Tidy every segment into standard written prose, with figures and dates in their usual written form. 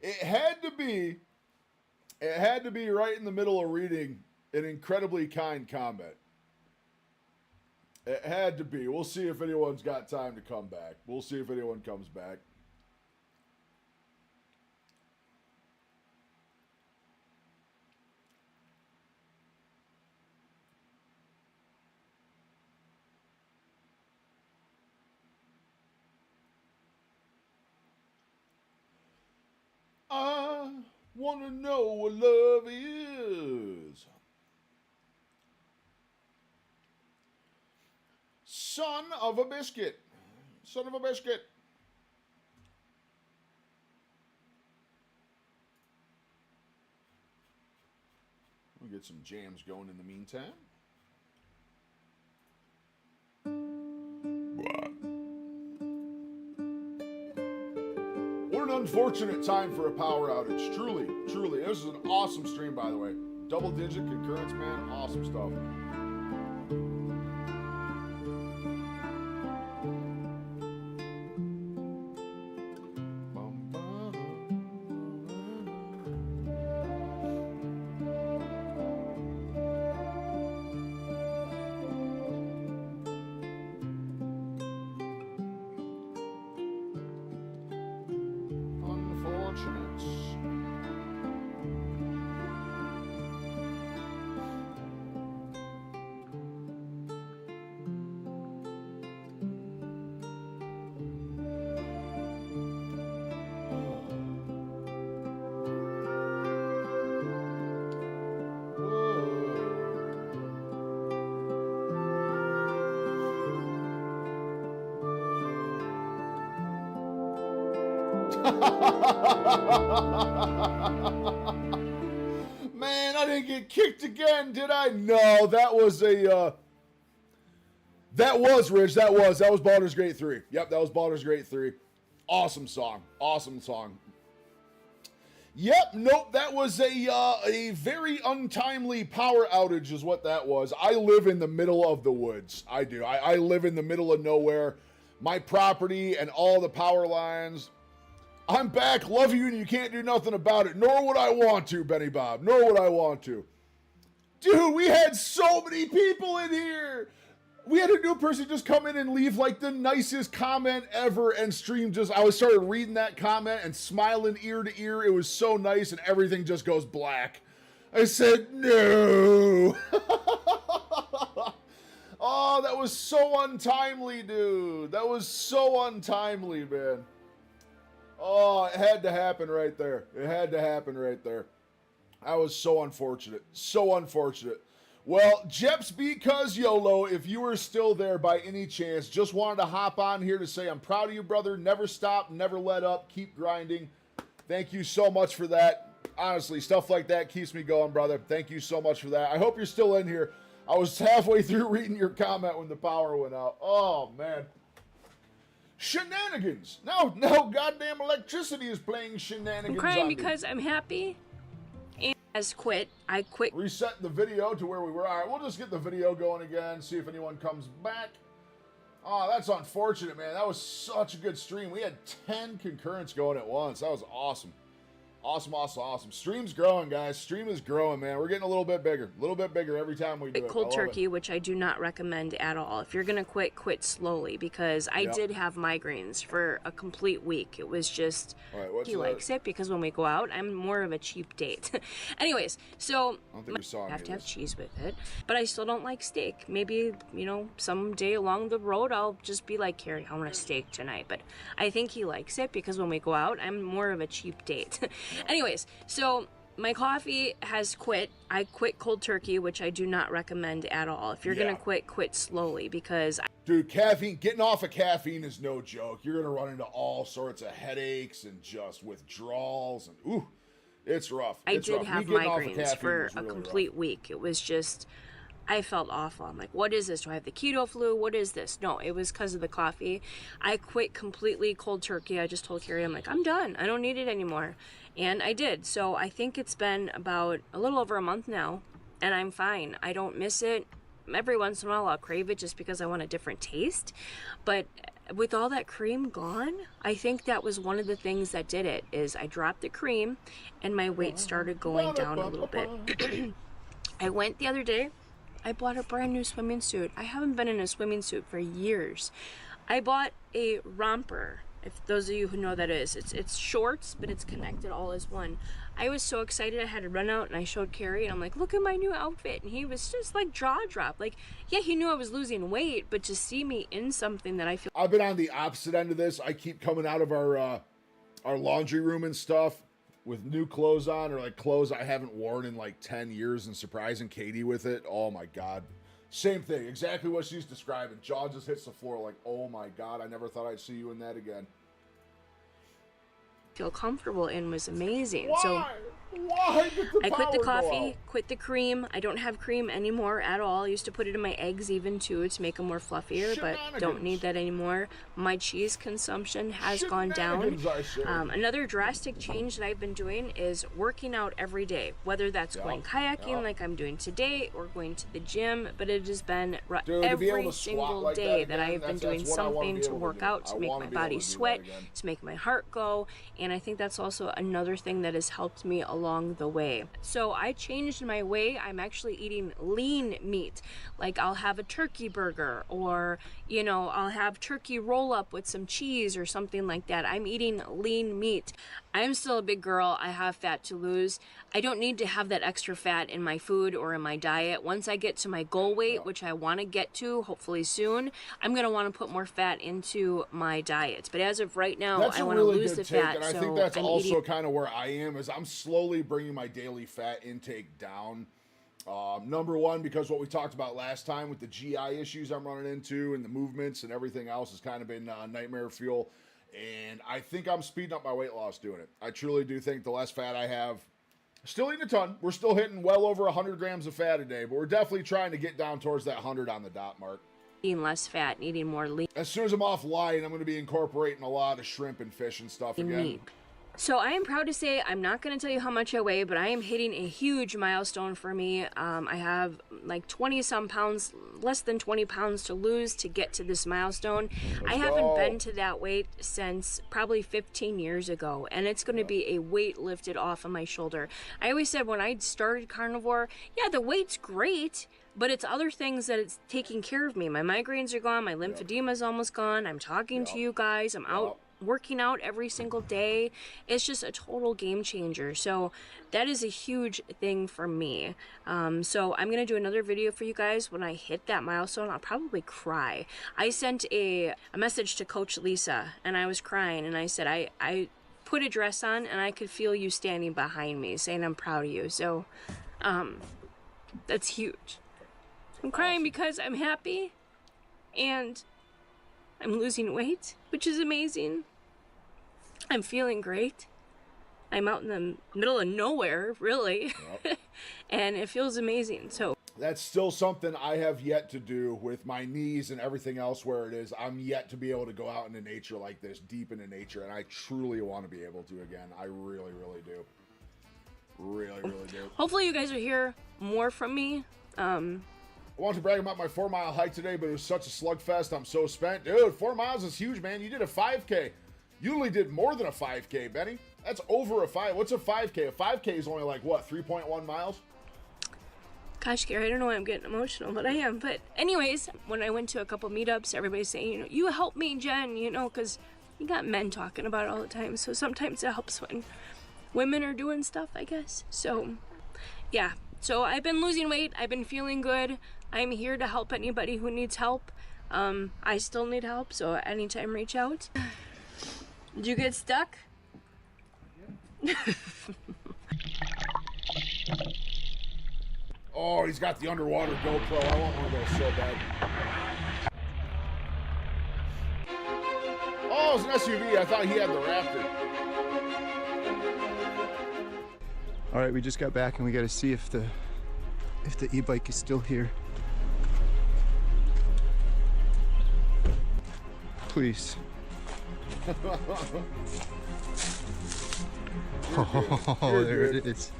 It had to be. It had to be right in the middle of reading an incredibly kind comment. It had to be. We'll see if anyone's got time to come back. We'll see if anyone comes back. I want to know what love is. Son of a biscuit. Son of a biscuit. We'll get some jams going in the meantime. What an unfortunate time for a power outage. Truly, truly. This is an awesome stream, by the way. Double digit concurrence, man. Awesome stuff. Man, I didn't get kicked again, did I? No, that was a that was Rich. That was Baldur's Gate 3. Yep, that was Baldur's Gate 3. Awesome song. Awesome song. Yep, nope, that was a very untimely power outage is what that was. I live in the middle of the woods. I do. I live in the middle of nowhere. My property and all the power lines. I'm back, love you, and you can't do nothing about it. Nor would I want to, Benny Bob. Nor would I want to. Dude, we had so many people in here. We had a new person just come in and leave like the nicest comment ever and stream just, I was started reading that comment and smiling ear to ear. It was so nice and everything just goes black. I said, no. Oh, that was so untimely, dude. That was so untimely, man. Oh, it had to happen right there. It had to happen right there. I was so unfortunate. So unfortunate. Well, Jeps because YOLO, if you were still there by any chance, just wanted to hop on here to say I'm proud of you, brother. Never stop, never let up, keep grinding. Thank you so much for that. Honestly, stuff like that keeps me going, brother. Thank you so much for that. I hope you're still in here. I was halfway through reading your comment when the power went out. Oh, man. Shenanigans. Now goddamn electricity is playing shenanigans. I'm crying because I'm happy and has quit. I quit. Reset the video to where we were. All right, we'll just get the video going again, see if anyone comes back. Oh, that's unfortunate, man. That was such a good stream. We had 10 concurrents going at once. That was awesome. Awesome, awesome, awesome. Stream's growing, guys. Stream is growing, man. We're getting a little bit bigger. A little bit bigger every time we do it. Cold turkey, which I do not recommend at all. If you're going to quit slowly, because I did have migraines for a complete week. It was just, he likes it because when we go out, I'm more of a cheap date. Anyways, so I don't think we saw I have to have cheese with it, but I still don't like steak. Maybe, you know, someday along the road, I'll just be like, Carrie, I want a steak tonight. But I think he likes it because when we go out, I'm more of a cheap date. Anyways, so my coffee has quit. I quit cold turkey, which I do not recommend at all. If you're going to quit slowly because... Dude, caffeine, getting off of caffeine is no joke. You're going to run into all sorts of headaches and just withdrawals. And ooh, it's rough. I did have migraines for a complete week. It was just... I felt awful. I'm like, what is this? Do I have the keto flu? What is this? No, it was because of the coffee. I quit completely cold turkey. I just told Carrie, I'm like, I'm done. I don't need it anymore. And I did. So I think it's been about a little over a month now, and I'm fine. I don't miss it. every once in a while I'll crave it just because I want a different taste. But with all that cream gone, I think that was one of the things that did it, is I dropped the cream and my weight started going down a little bit. I went the other day, I bought a brand new swimming suit. I haven't been in a swimming suit for years. I bought a romper. If those of you who know what that is, it's shorts, but it's connected all as one. I was so excited. I had to run out and I showed Carrie and I'm like, look at my new outfit. And he was just like jaw dropped. Like, yeah, he knew I was losing weight, but to see me in something that I feel. I've been on the opposite end of this. I keep coming out of our laundry room and stuff with new clothes on, or like clothes I haven't worn in like 10 years, and surprising Katie with it. Oh my God. Same thing, exactly what she's describing. Jaw just hits the floor like, oh my God, I never thought I'd see you in that again. Feel comfortable in was amazing. Why? So Why did the I quit the power go coffee, out? quit the cream. I don't have cream anymore at all. I used to put it in my eggs even too to make them more fluffier, but don't need that anymore. My cheese consumption has gone down. I say. Another drastic change that I've been doing is working out every day, whether that's going kayaking like I'm doing today or going to the gym, but it has been every single day that I've been doing something to work out, to make my body sweat, to make my heart go, and I think that's also another thing that has helped me along the way. So I changed my way. I'm actually eating lean meat. Like I'll have a turkey burger, or you know, I'll have turkey roll up with some cheese or something like that. I'm eating lean meat. I'm still a big girl. I have fat to lose. I don't need to have that extra fat in my food or in my diet. Once I get to my goal weight, which I want to get to hopefully soon, I'm going to want to put more fat into my diet. But as of right now, I want to lose the fat. And I think that's also kind of where I am, is I'm slowly bringing my daily fat intake down. Number one, because what we talked about last time with the GI issues I'm running into and the movements and everything else has kind of been nightmare fuel. And I think I'm speeding up my weight loss doing it. I truly do think the less fat I have, still eating a ton. We're still hitting well over 100 grams of fat a day, but we're definitely trying to get down towards that 100 on the dot mark. Eating less fat, eating more lean. As soon as I'm off lying, I'm going to be incorporating a lot of shrimp and fish and stuff again. Meat. So I am proud to say, I'm not going to tell you how much I weigh, but I am hitting a huge milestone for me. I have like 20 some pounds, less than 20 pounds to lose to get to this milestone. I haven't been to that weight since probably 15 years ago, and it's going to be a weight lifted off of my shoulder. I always said when I started carnivore, yeah, the weight's great, but it's other things that it's taking care of me. My migraines are gone, my lymphedema is almost gone, I'm talking to you guys, I'm out working out every single day. It's just a total game changer. So that is a huge thing for me. So I'm gonna do another video for you guys when I hit that milestone. I'll probably cry. I sent a message to Coach Lisa and I was crying, and I said I put a dress on and I could feel you standing behind me saying I'm proud of you. So that's huge. I'm crying because I'm happy and I'm losing weight, which is amazing. I'm feeling great. I'm out in the middle of nowhere, really. Yep. And it feels amazing. So that's still something I have yet to do with my knees and everything else where it is. I'm yet to be able to go out into nature like this, deep into nature, and I truly want to be able to again. I really, really do. Really, really do. Hopefully you guys will hear more from me. I wanted to brag about my 4-mile hike today, but it was such a slugfest. I'm so spent. Dude, 4 miles is huge, man. You did a 5K. You only did more than a 5K, Benny. That's over a 5. What's a 5K? A 5K is only like, what, 3.1 miles? Gosh, Gary, I don't know why I'm getting emotional, but I am. But anyways, when I went to a couple meetups, everybody's saying, you know, you help me, Jen, you know, because you got men talking about it all the time. So sometimes it helps when women are doing stuff, I guess. So, yeah. So I've been losing weight. I've been feeling good. I'm here to help anybody who needs help. I still need help, so anytime reach out. Did you get stuck? Oh, he's got the underwater GoPro. I want one of those so bad. Oh, it's an SUV. I thought he had the Raptor. All right, we just got back and we got to see if the e-bike is still here. Please. Oh, there it is.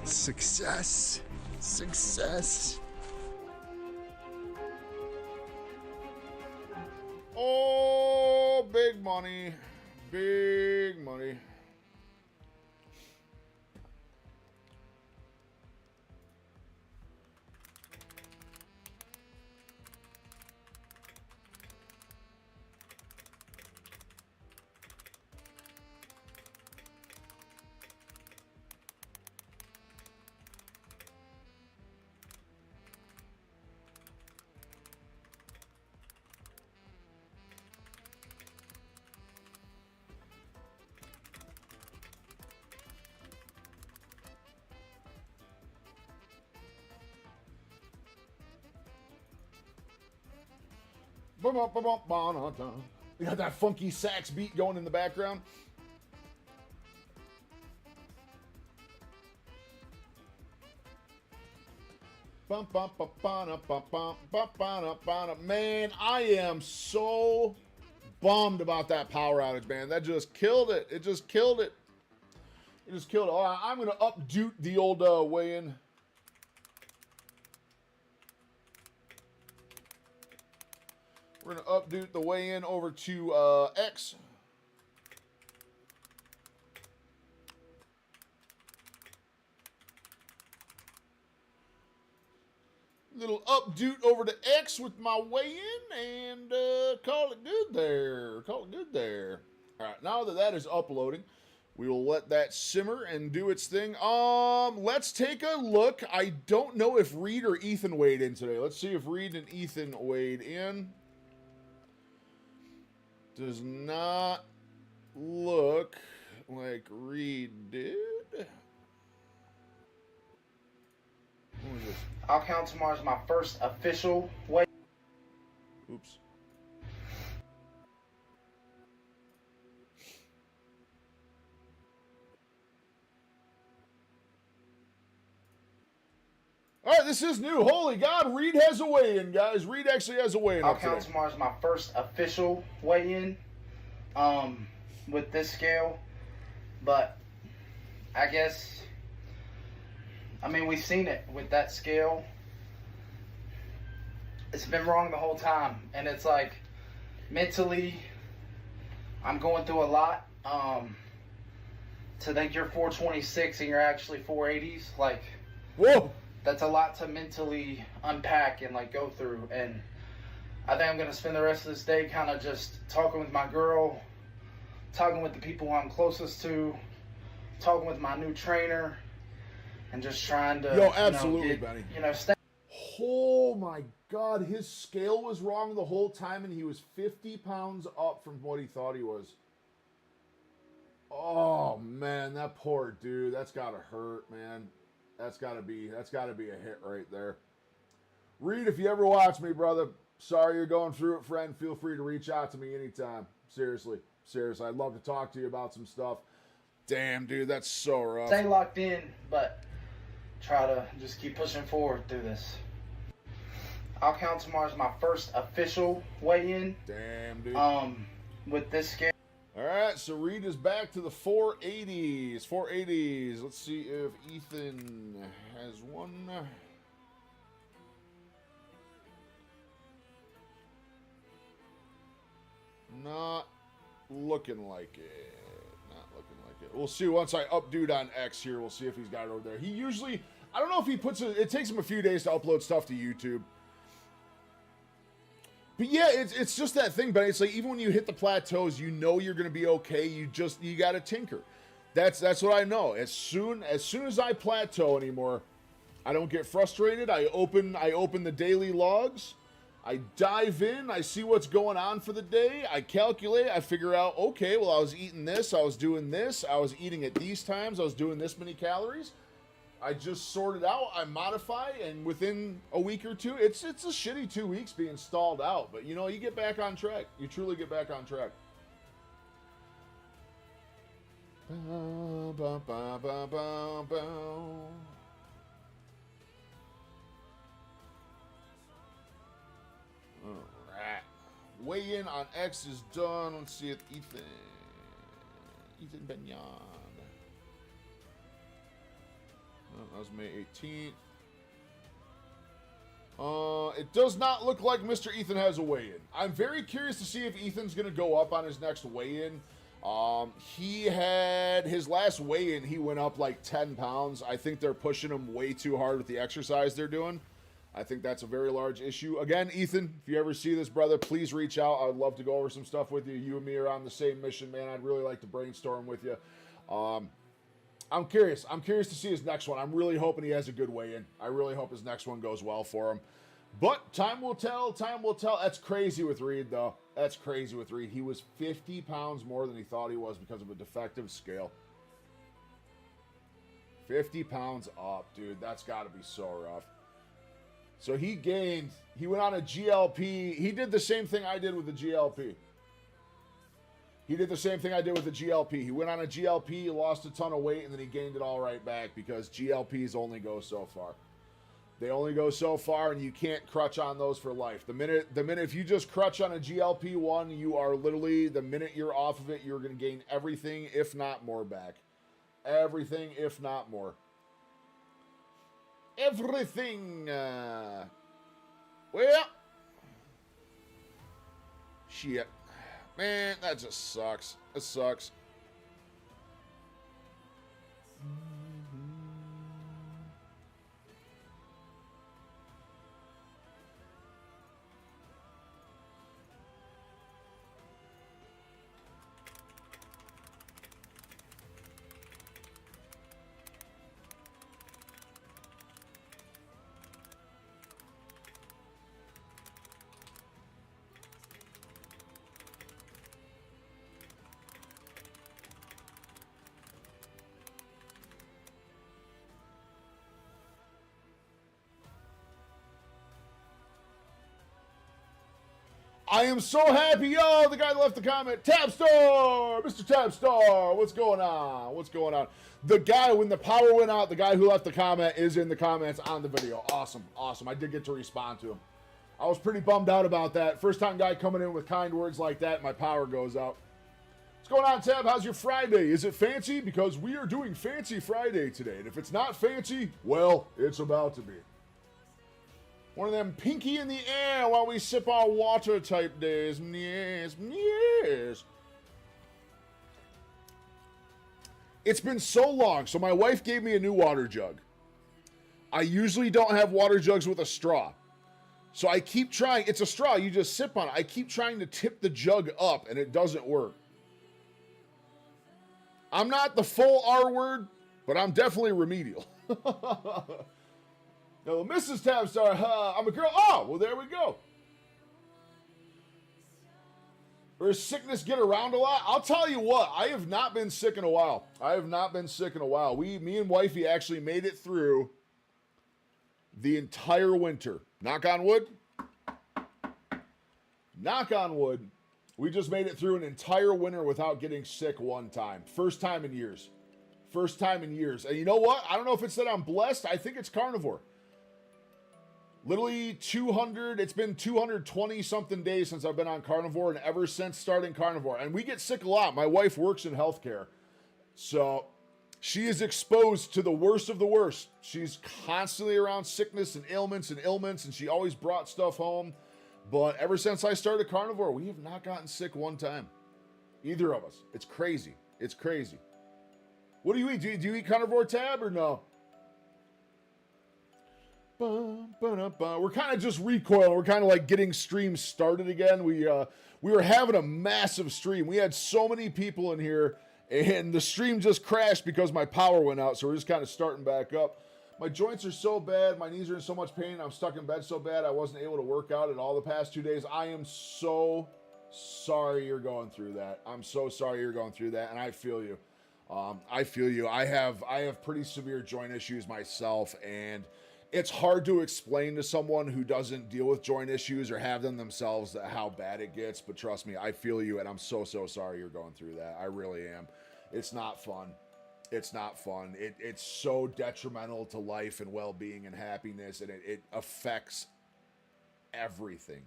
Success. Success. Oh, big money. Big money. You got that funky sax beat going in the background. Man, I am so bummed about that power outage, man. That just killed it. It just killed it. It just killed it. All right, I'm going to update the old weigh-in. We're going to update the weigh-in over to X. Little update over to X with my weigh-in and call it good there. Call it good there. All right, now that that is uploading, we will let that simmer and do its thing. Let's take a look. I don't know if Reed or Ethan weighed in today. Let's see if Reed and Ethan weighed in. Does not look like Reed did. What was this? I'll count tomorrow as my first official weigh. Oops. All right, this is new. Holy God, Reed has a weigh-in, guys. Reed actually has a weigh-in. I'll count tomorrow as my first official weigh-in with this scale. But I guess, I mean, we've seen it with that scale. It's been wrong the whole time. And it's like, mentally, I'm going through a lot. To think you're 426 and you're actually 480s, like, whoa, that's a lot to mentally unpack and like go through. And I think I'm gonna spend the rest of this day kind of just talking with my girl, talking with the people I'm closest to, talking with my new trainer, and just trying to, yo, absolutely, Benny. Stay. Oh my God, his scale was wrong the whole time, and he was 50 pounds up from what he thought he was. Oh man, that poor dude. That's gotta hurt, man. That's gotta be a hit right there. Reed, if you ever watch me, brother, sorry you're going through it, friend. Feel free to reach out to me anytime. Seriously. I'd love to talk to you about some stuff. Damn, dude, that's so rough. Stay locked in, but try to just keep pushing forward through this. I'll count tomorrow as my first official weigh-in. Damn, dude. With this scale. All right, so Reed is back to the 480s. 480s. Let's see if Ethan has one. Not looking like it. Not looking like it. We'll see once I update on X here. We'll see if he's got it over there. He usually, I don't know if he puts it, it takes him a few days to upload stuff to YouTube. But yeah, it's just that thing, but it's like even when you hit the plateaus, you know you're gonna be okay. You gotta tinker. That's what I know. As soon as I plateau anymore, I don't get frustrated. I open the daily logs, I dive in, I see what's going on for the day, I calculate, I figure out, okay, well I was eating this, I was doing this, I was eating at these times, I was doing this many calories. I just sort it out, I modify, and within a week or two, it's a shitty 2 weeks being stalled out, but you know, you get back on track. You truly get back on track. Alright. Weigh in on X is done. Let's see if Ethan Benyon. That was May 18th. It does not look like Mr. Ethan has a weigh-in. I'm very curious to see if Ethan's going to go up on his next weigh-in. He had his last weigh-in, he went up like 10 pounds. I think they're pushing him way too hard with the exercise they're doing. I think that's a very large issue. Again, Ethan, if you ever see this, brother, please reach out. I'd love to go over some stuff with you. You and me are on the same mission, man. I'd really like to brainstorm with you. I'm curious. I'm curious to see his next one. I'm really hoping he has a good weigh-in. I really hope his next one goes well for him. But time will tell. Time will tell. That's crazy with Reed, though. That's crazy with Reed. He was 50 pounds more than he thought he was because of a defective scale. 50 pounds up, dude. That's got to be so rough. So he went on a GLP. He did the same thing I did with the GLP. He went on a GLP, lost a ton of weight, and then he gained it all right back because GLPs only go so far. They only go so far, and you can't crutch on those for life. The minute if you just crutch on a GLP-1, you are literally, the minute you're off of it, you're going to gain everything, if not more, back. Everything, if not more. Everything. Well, shit. Man, that just sucks. It sucks. I am so happy. Yo, the guy that left the comment. Tabstar! Mr. Tabstar! What's going on? What's going on? The guy, when the power went out, the guy who left the comment is in the comments on the video. Awesome. Awesome. I did get to respond to him. I was pretty bummed out about that. First time guy coming in with kind words like that, my power goes out. What's going on, Tab? How's your Friday? Is it fancy? Because we are doing Fancy Friday today. And if it's not fancy, well, it's about to be. One of them pinky in the air while we sip our water type days. Yes, yes. It's been so long. So my wife gave me a new water jug. I usually don't have water jugs with a straw. So I keep trying. It's a straw. You just sip on it. I keep trying to tip the jug up and it doesn't work. I'm not the full R word, but I'm definitely remedial. No, Mrs. Tabstar, I'm a girl. Oh, well, there we go. Does sickness get around a lot? I'll tell you what, I have not been sick in a while. Me and wifey actually made it through the entire winter. Knock on wood. Knock on wood. We just made it through an entire winter without getting sick one time. First time in years. And you know what? I don't know if it's that I'm blessed. I think it's carnivore. Literally it's been 220 something days since I've been on carnivore, and ever since starting carnivore. And we get sick a lot. My wife works in healthcare. So she is exposed to the worst of the worst. She's constantly around sickness and ailments, and she always brought stuff home. But ever since I started carnivore, we have not gotten sick one time. Either of us. It's crazy. It's crazy. What do you eat? Do you eat carnivore, Tab, or no? We're kind of just recoiling. We're kind of like getting streams started again. We were having a massive stream. We had so many people in here, and the stream just crashed because my power went out. So we're just kind of starting back up. My joints are so bad. My knees are in so much pain. I'm stuck in bed so bad I wasn't able to work out at all the past 2 days. I am so sorry you're going through that. I'm so sorry you're going through that, and I feel you. I have pretty severe joint issues myself, and it's hard to explain to someone who doesn't deal with joint issues or have them themselves how bad it gets. But trust me, I feel you, and I'm so sorry you're going through that. I really am. It's not fun. It's not fun. It's so detrimental to life and well-being and happiness, and it affects everything.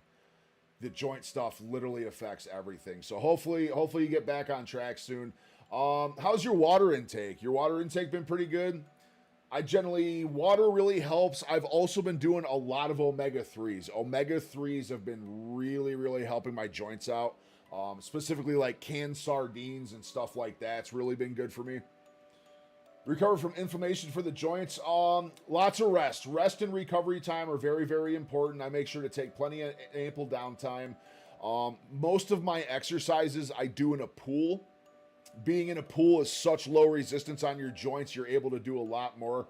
The joint stuff literally affects everything. So hopefully you get back on track soon. How's your water intake? Your water intake been pretty good? water really helps. I've also been doing a lot of omega-3s. Omega-3s have been really, really helping my joints out. Specifically like canned sardines and stuff like that. It's really been good for me. Recover from inflammation for the joints. Lots of rest. Rest and recovery time are very, very important. I make sure to take plenty of ample downtime. Most of my exercises I do in a pool. Being in a pool is such low resistance on your joints, you're able to do a lot more.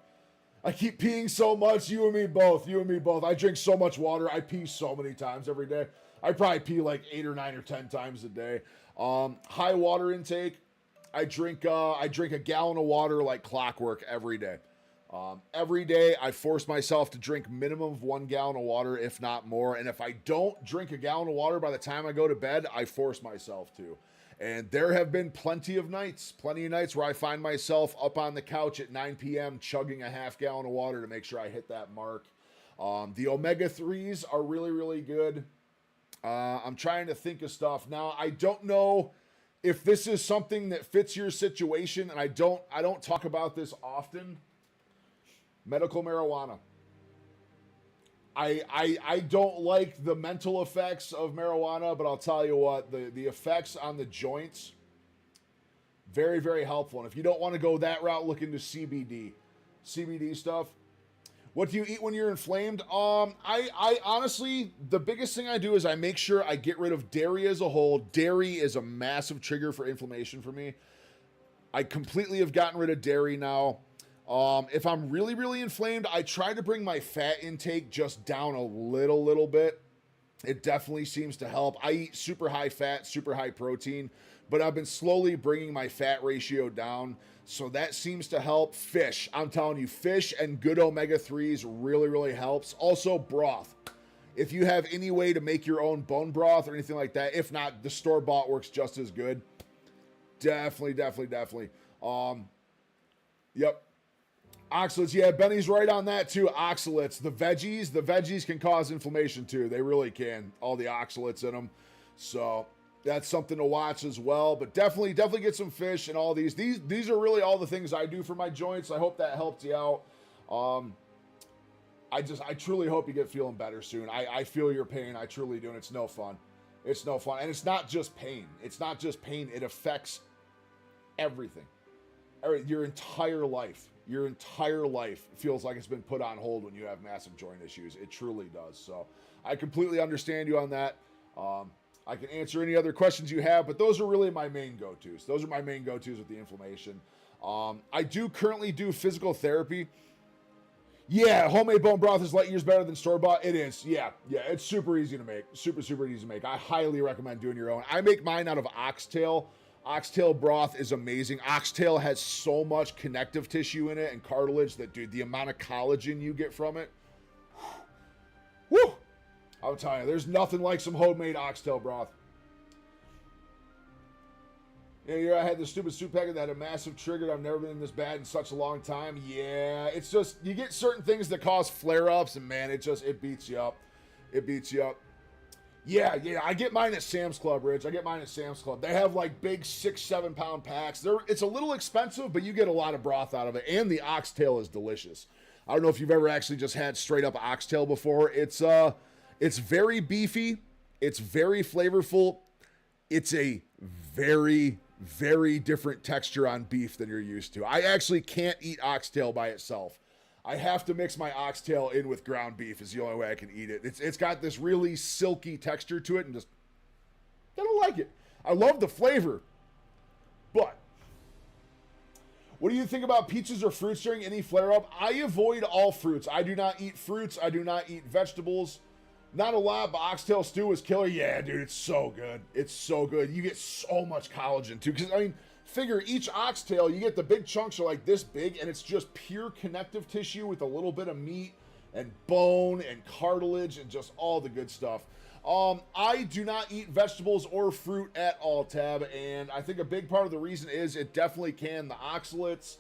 I keep peeing so much, you and me both. I drink so much water. I pee so many times every day. I probably pee like 8 or 9 or 10 times a day. High water intake. I drink a gallon of water like clockwork every day. Every day I force myself to drink minimum of 1 gallon of water, if not more. And if I don't drink a gallon of water by the time I go to bed, I force myself to. And there have been plenty of nights where I find myself up on the couch at 9 p.m. chugging a half gallon of water to make sure I hit that mark. The omega-3s are really, really good. I'm trying to think of stuff. Now, I don't know if this is something that fits your situation, and I don't talk about this often. Medical marijuana. I don't like the mental effects of marijuana, but I'll tell you what, the effects on the joints, very, very helpful. And if you don't want to go that route, look into CBD stuff. What do you eat when you're inflamed? I honestly, the biggest thing I do is I make sure I get rid of dairy as a whole. Dairy is a massive trigger for inflammation for me. I completely have gotten rid of dairy now. If I'm really, really inflamed, I try to bring my fat intake just down a little bit. It definitely seems to help. I eat super high fat, super high protein, but I've been slowly bringing my fat ratio down. So that seems to help. Fish, I'm telling you, fish and good omega-3s really, really helps. Also broth. If you have any way to make your own bone broth or anything like that, if not, the store-bought works just as good. Definitely. Yep. Oxalates, yeah, Benny's right on that too. Oxalates, the veggies can cause inflammation too. They really can. All the oxalates in them. So that's something to watch as well. But definitely get some fish and all these. These are really all the things I do for my joints. I hope that helped you out. I truly hope you get feeling better soon. I feel your pain. I truly do, and it's no fun. It's no fun. And it's not just pain. It affects everything. Your entire life. Your entire life feels like it's been put on hold when you have massive joint issues. It truly does. So I completely understand you on that. I can answer any other questions you have, but those are really my main go-tos. Those are my main go-tos with the inflammation. I do currently do physical therapy. Yeah, homemade bone broth is light years better than store-bought. It is. Yeah, it's super easy to make. Super easy to make. I highly recommend doing your own. I make mine out of oxtail. Oxtail broth is amazing. Oxtail has so much connective tissue in it and cartilage that, dude, the amount of collagen you get from it, whew, I'll tell you, there's nothing like some homemade oxtail broth. Yeah, I had this stupid soup packet that had a massive trigger. I've never been this bad in such a long time. Yeah, it's just, you get certain things that cause flare-ups, and man, it beats you up. It beats you up. Yeah, I get mine at Sam's Club, Rich. They have like big 6-7 pound packs. It's a little expensive, but you get a lot of broth out of it. And the oxtail is delicious. I don't know if you've ever actually just had straight up oxtail before. It's very beefy. It's very flavorful. It's a very, very different texture on beef than you're used to. I actually can't eat oxtail by itself. I have to mix my oxtail in with ground beef is the only way I can eat it. It's got this really silky texture to it, and I don't like it. I love the flavor, but what do you think about pizzas or fruits during any flare-up? I avoid all fruits. I do not eat fruits. I do not eat vegetables. Not a lot, but oxtail stew is killer. Yeah, dude, it's so good. It's so good. You get so much collagen, too, because, I mean, figure each oxtail, you get the big chunks are like this big, and it's just pure connective tissue with a little bit of meat and bone and cartilage and just all the good stuff. I do not eat vegetables or fruit at all, Tab, and I think a big part of the reason is it definitely can. The oxalates,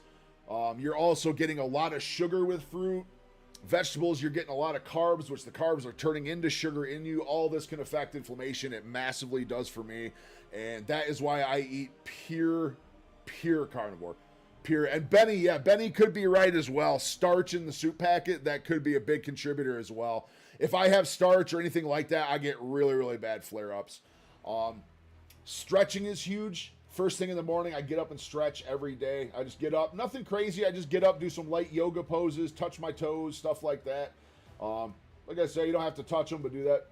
you're also getting a lot of sugar with fruit. Vegetables, you're getting a lot of carbs, which the carbs are turning into sugar in you. All this can affect inflammation. It massively does for me. And that is why I eat pure carnivore. here. And Benny, yeah, Benny could be right as well. Starch in the soup packet, that could be a big contributor as well. If I have starch or anything like that, I get really, really bad flare-ups. Stretching is huge. First thing in the morning, I get up and stretch every day. I just get up. Nothing crazy. I just get up, do some light yoga poses, touch my toes, stuff like that. Like I say, you don't have to touch them, but do that.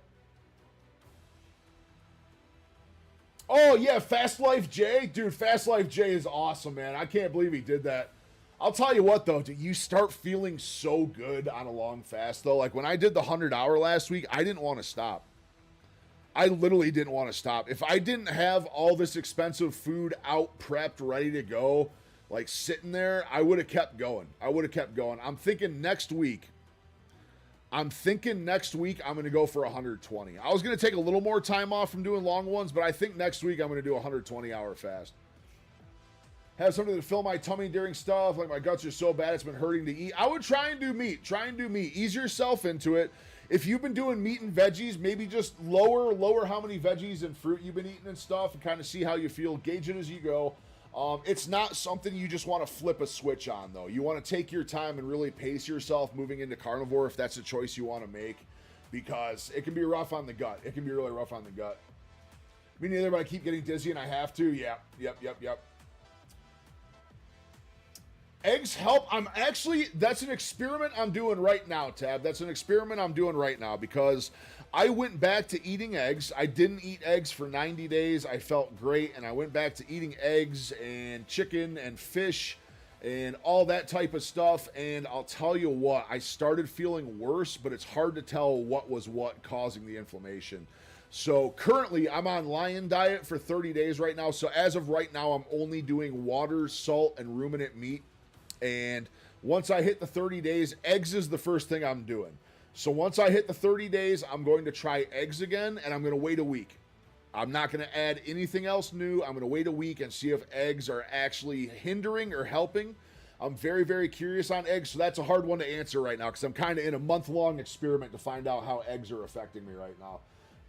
Oh, yeah, Fast Life J. Dude, Fast Life J is awesome, man. I can't believe he did that. I'll tell you what, though, dude, you start feeling so good on a long fast, though. Like, when I did the 100-hour last week, I didn't want to stop. I literally didn't want to stop. If I didn't have all this expensive food out, prepped, ready to go, like, sitting there, I would have kept going. I'm thinking next week I'm going to go for 120. I was going to take a little more time off from doing long ones, but I think next week I'm going to do a 120-hour fast. Have something to fill my tummy during stuff. Like, my guts are so bad it's been hurting to eat. I would try and do meat. Ease yourself into it. If you've been doing meat and veggies, maybe just lower how many veggies and fruit you've been eating and stuff, and kind of see how you feel. Gauge it as you go. It's not something you just want to flip a switch on, though. You want to take your time and really pace yourself moving into carnivore if that's a choice you want to make, because it can be rough on the gut. It can be really rough on the gut. Me neither, but I keep getting dizzy and I have to. Yeah, yep. Eggs help. That's an experiment I'm doing right now, Tab. That's an experiment I'm doing right now, because I went back to eating eggs. I didn't eat eggs for 90 days. I felt great, and I went back to eating eggs and chicken and fish and all that type of stuff, and I'll tell you what, I started feeling worse, but it's hard to tell what was what causing the inflammation. So currently, I'm on lion diet for 30 days right now, so as of right now, I'm only doing water, salt, and ruminant meat. And once I hit the 30 days, eggs is the first thing I'm doing. So once I hit the 30 days, I'm going to try eggs again, and I'm going to wait a week. I'm not going to add anything else new. I'm going to wait a week and see if eggs are actually hindering or helping. I'm very, very curious on eggs, so that's a hard one to answer right now, because I'm kind of in a month-long experiment to find out how eggs are affecting me right now.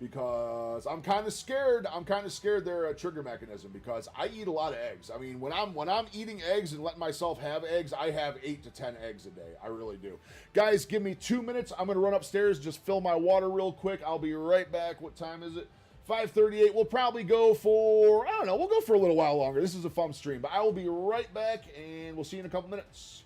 Because I'm kind of scared. They're a trigger mechanism, because I eat a lot of eggs. I mean, when I'm eating eggs and letting myself have eggs, I have 8 to 10 eggs a day. I really do. Guys, give me 2 minutes. I'm gonna run upstairs, just fill my water real quick. I'll be right back. What time is it? 5:38. We'll probably go for, I don't know, we'll go for a little while longer. This is a fun stream, but I will be right back, and we'll see you in a couple minutes.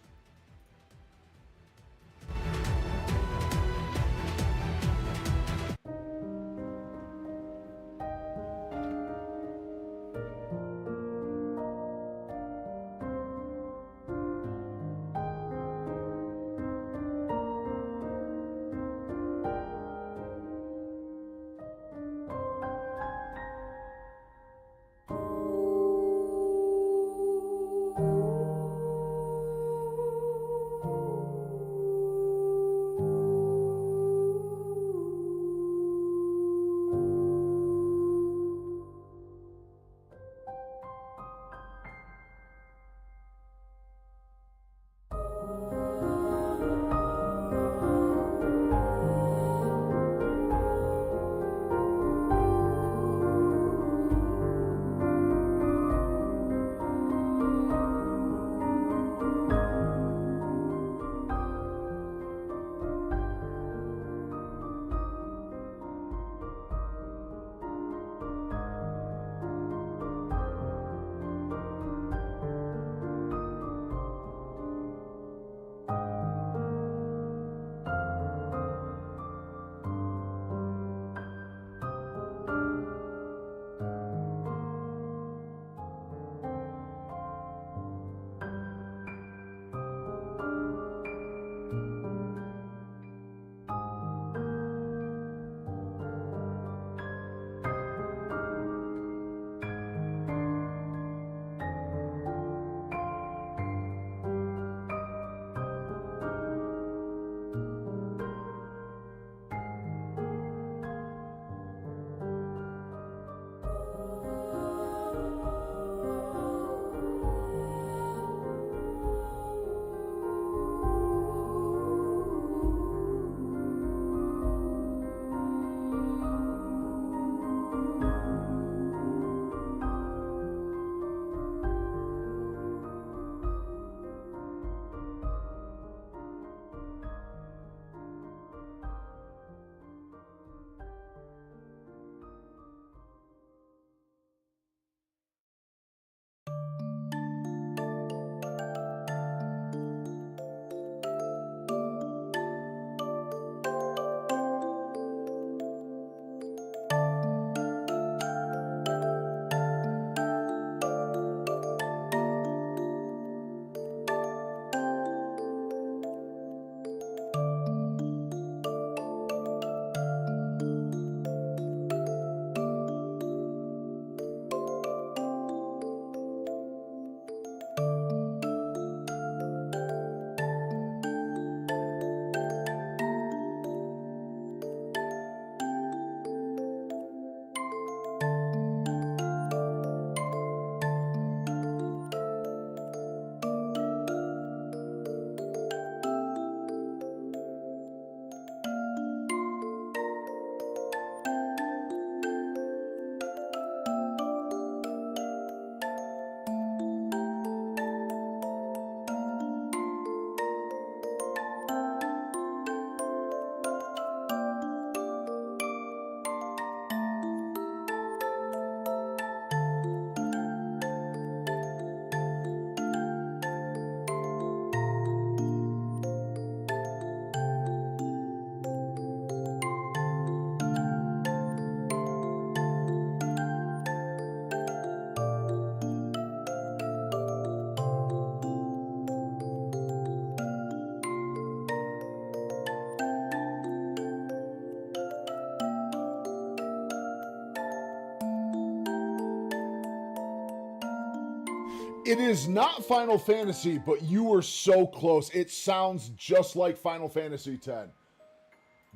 It is not Final Fantasy, but you were so close. It sounds just like Final Fantasy X.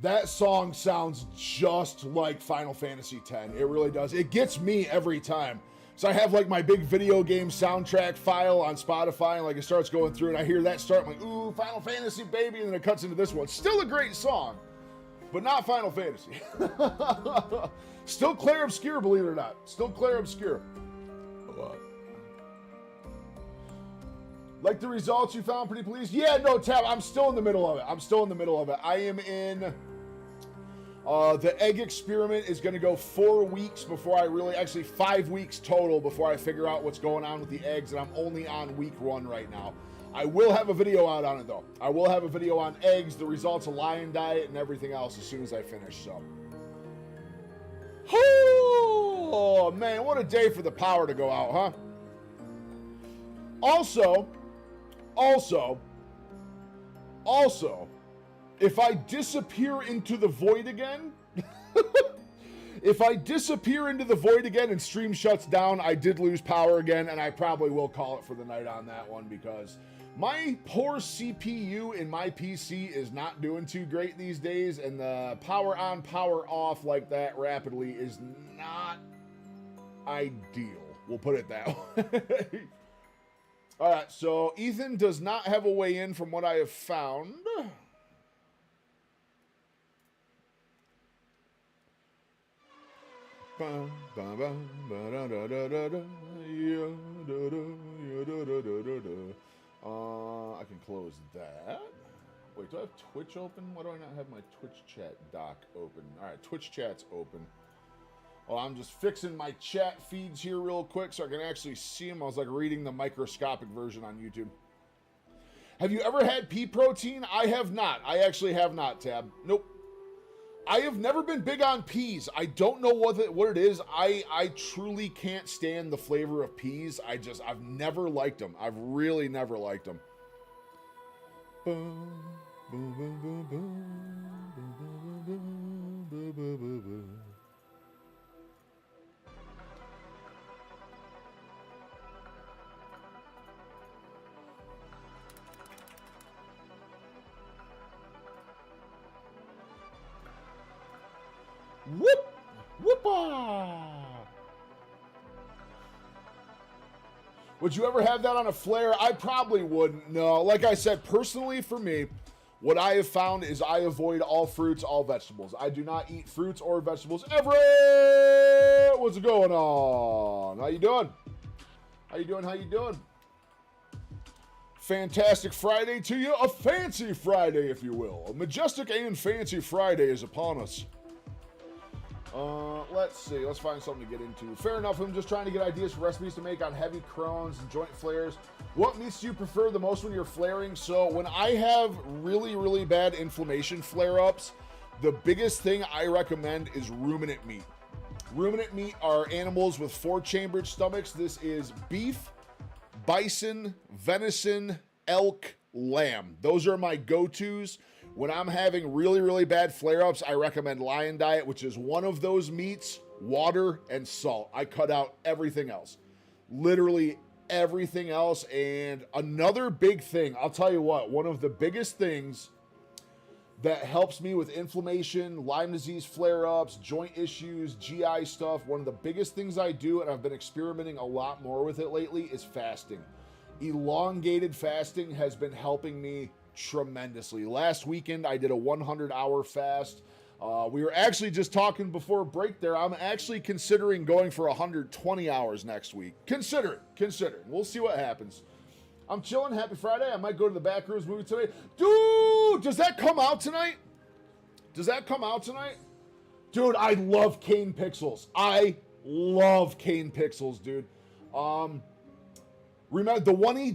That song sounds just like Final Fantasy X. It really does. It gets me every time. So I have like my big video game soundtrack file on Spotify, and like it starts going through, and I hear that start, I'm like, ooh, Final Fantasy, baby, and then it cuts into this one. Still a great song, but not Final Fantasy. Still Claire Obscure, believe it or not. Still Claire Obscure. Like the results you found, pretty pleased? Yeah, no, Tab, I'm still in the middle of it. I am in... the egg experiment is going to go 4 weeks before I really... Actually, 5 weeks total before I figure out what's going on with the eggs, and I'm only on week 1 right now. I will have a video out on it, though. I will have a video on eggs, the results of lion diet, and everything else as soon as I finish, so... Oh, man, what a day for the power to go out, huh? Also, if I disappear into the void again, and stream shuts down, I did lose power again, and I probably will call it for the night on that one, because my poor CPU in my PC is not doing too great these days, and the power on, power off like that rapidly is not ideal. We'll put it that way. All right, so Ethan does not have a way in from what I have found. I can close that. Wait, do I have Twitch open? Why do I not have my Twitch chat dock open? All right, Twitch chat's open. Well, I'm just fixing my chat feeds here real quick so I can actually see them. I was like reading the microscopic version on YouTube. Have you ever had pea protein? I have not. I actually have not, Tab. Nope. I have never been big on peas. I don't know what it is. I truly can't stand the flavor of peas. I've never liked them. I've really never liked them. Whoop! Whoopah! Would you ever have that on a flare? I probably wouldn't. No, like I said, personally for me, what I have found is I avoid all fruits, all vegetables. I do not eat fruits or vegetables ever. What's going on? How you doing? How you doing? How you doing? Fantastic Friday to you. A fancy Friday, if you will. A majestic and fancy Friday is upon us. Let's see. Let's find something to get into. Fair enough. I'm just trying to get ideas for recipes to make on heavy Crohn's and joint flares. What meats do you prefer the most when you're flaring? So when I have really, really bad inflammation flare-ups, the biggest thing I recommend is ruminant meat. Ruminant meat are animals with 4-chambered stomachs. This is beef, bison, venison, elk, lamb. Those are my go-tos. When I'm having really, really bad flare-ups, I recommend lion diet, which is one of those meats, water, and salt. I cut out everything else. Literally everything else. And another big thing, I'll tell you what, one of the biggest things that helps me with inflammation, Lyme disease flare-ups, joint issues, GI stuff, one of the biggest things I do, and I've been experimenting a lot more with it lately, is fasting. Elongated fasting has been helping me tremendously. Last weekend, I did a 100-hour fast. We were actually just talking before break there. I'm actually considering going for 120 hours next week. Consider it. We'll see what happens. I'm chilling. Happy Friday. I might go to the Backrooms movie today. Dude, does that come out tonight? Dude, I love Kane Pixels. Dude. Remember the one he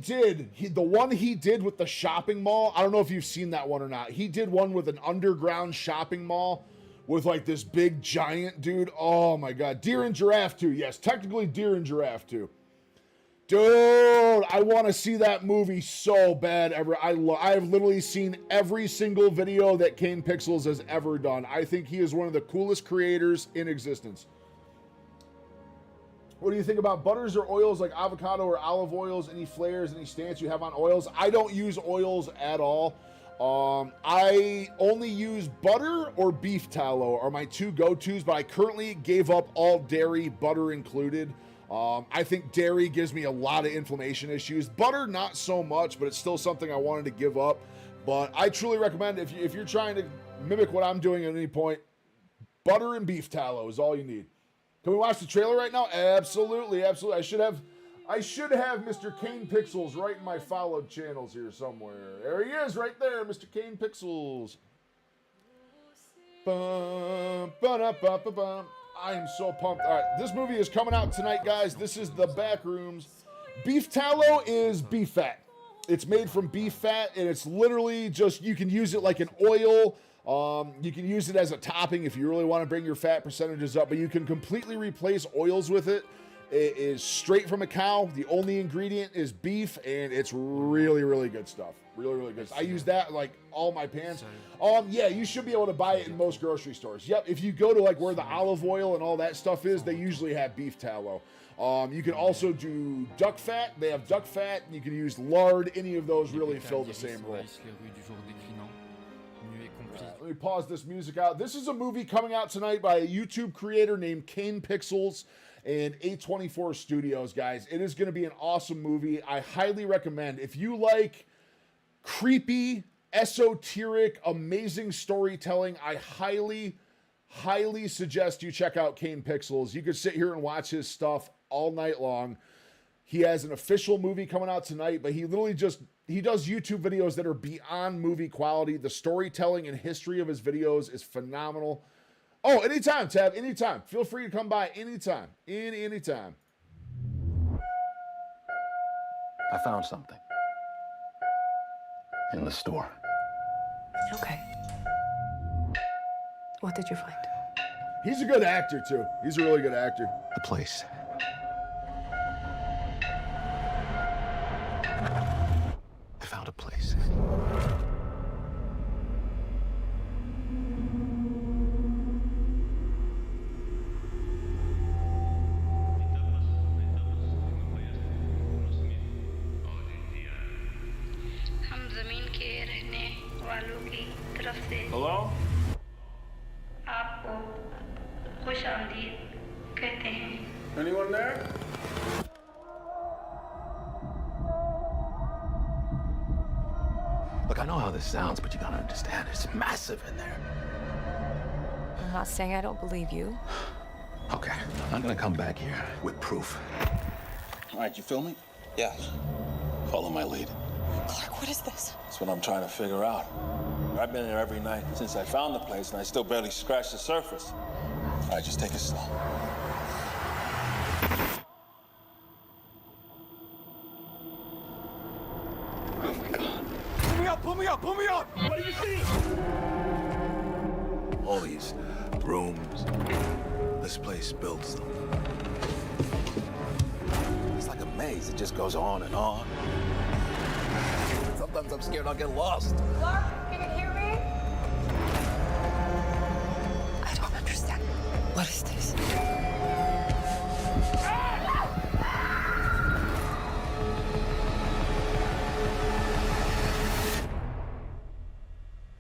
did with the shopping mall. I don't know if you've seen that one or not. He did one with an underground shopping mall with like this big giant dude. Oh my God. Deer and Giraffe 2. Yes, technically Deer and Giraffe 2. Dude, I want to see that movie so bad. I have literally seen every single video that Kane Pixels has ever done. I think he is one of the coolest creators in existence. What do you think about butters or oils like avocado or olive oils? Any flares, any stance you have on oils? I don't use oils at all. I only use butter or beef tallow are my two go-tos, but I currently gave up all dairy, butter included. I think dairy gives me a lot of inflammation issues. Butter, not so much, but it's still something I wanted to give up. But I truly recommend if you're trying to mimic what I'm doing at any point, butter and beef tallow is all you need. Can we watch the trailer right now? Absolutely, absolutely. I should have Mr. Kane Pixels right in my followed channels here somewhere. There he is, right there, Mr. Kane Pixels. Bum, ba-da-ba-ba-bum. I am so pumped. All right, this movie is coming out tonight, guys. This is The Backrooms. Beef tallow is beef fat. It's made from beef fat, and it's literally just, you can use it like an oil. You can use it as a topping if you really want to bring your fat percentages up, but you can completely replace oils with it. It is straight from a cow. The only ingredient is beef, and it's really, really good stuff. Really, really good. I use that like all my pans. Yeah, you should be able to buy it in most grocery stores. Yep, if you go to like where the olive oil and all that stuff is, they usually have beef tallow. You can also do duck fat. They have duck fat. You can use lard. Any of those really fill the same role. Let me pause this music out. This is a movie coming out tonight by a YouTube creator named Kane Pixels and A24 Studios, guys. It is going to be an awesome movie. I highly recommend. If you like creepy, esoteric, amazing storytelling, I highly, highly suggest you check out Kane Pixels. You could sit here and watch his stuff all night long. He has an official movie coming out tonight, but he literally he does YouTube videos that are beyond movie quality. The storytelling and history of his videos is phenomenal. Oh, anytime, Tab, anytime. Feel free to come by anytime. Anytime. I found something. In the store. Okay. What did you find? He's a good actor, too. He's a really good actor. The place. I found a place. हम जमीन के रहने वालों की तरफ से Hello? आपको खुश आमदीद कहते हैं। Anyone there? Look, I know how this sounds, but you gotta understand, it's massive in there. I'm not saying I don't believe you. Okay, I'm gonna come back here with proof. All right, you feel me? Yeah. Follow my lead. Clark, what is this? That's what I'm trying to figure out. I've been there every night since I found the place, and I still barely scratched the surface. All right, just take it slow. Oh my God. Pull me up, pull me up, pull me up! What do you see? All these rooms, this place builds them. It's like a maze. It just goes on and on. Sometimes I'm scared I'll get lost. Clark, can you hear me? I don't understand. What is this?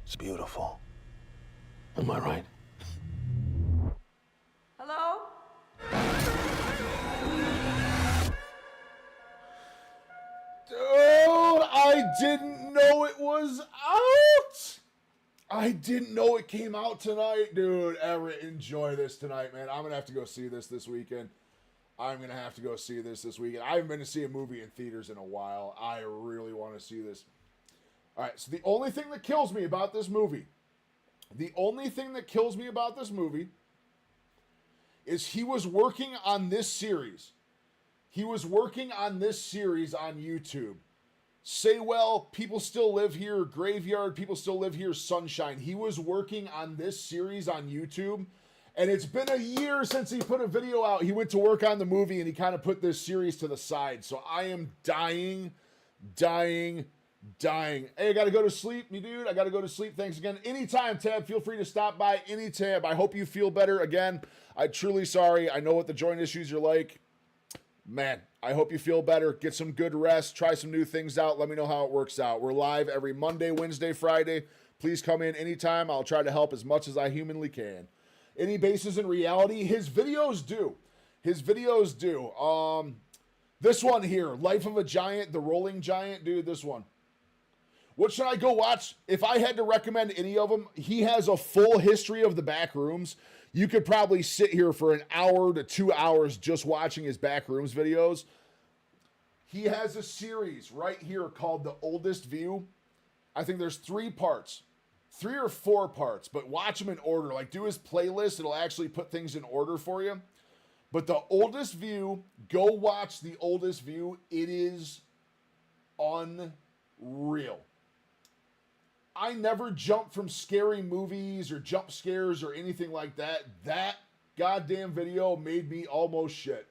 It's beautiful. Am I right? Hello? Dude, I didn't know it was out. I didn't know it came out tonight. Dude, Everett, enjoy this tonight, man. I'm going to have to go see this weekend. I haven't been to see a movie in theaters in a while. I really want to see this. All right, so the only thing that kills me about this movie is he was working on this series. He was working on this series on YouTube. Say Well, People Still Live Here, Graveyard, People Still Live Here, Sunshine. He was working on this series on YouTube, and it's been a year since he put a video out. He went to work on the movie, and he kind of put this series to the side. So I am dying. Hey, I got to go to sleep, me dude. I got to go to sleep. Thanks again. Anytime, Tab. Feel free to stop by any tab. I hope you feel better. Again, I'm truly sorry. I know what the joint issues are like. man, I hope you feel better. Get some good rest. Try some new things out. Let me know how it works out. We're live every Monday, Wednesday, Friday. Please come in anytime. I'll try to help as much as I humanly can. Any basis in reality? His videos do. His videos do. This one here, Life of a Giant, The Rolling Giant, dude, this one. What should I go watch? If I had to recommend any of them, he has a full history of the back rooms. You could probably sit here for an hour to 2 hours just watching his back rooms videos. He has a series right here called The Oldest View. I think there's 3 parts. 3 or 4 parts, but watch them in order. Like, do his playlist. It'll actually put things in order for you. But The Oldest View, go watch The Oldest View. It is unreal. I never jump from scary movies or jump scares or anything like that. That goddamn video made me almost shit.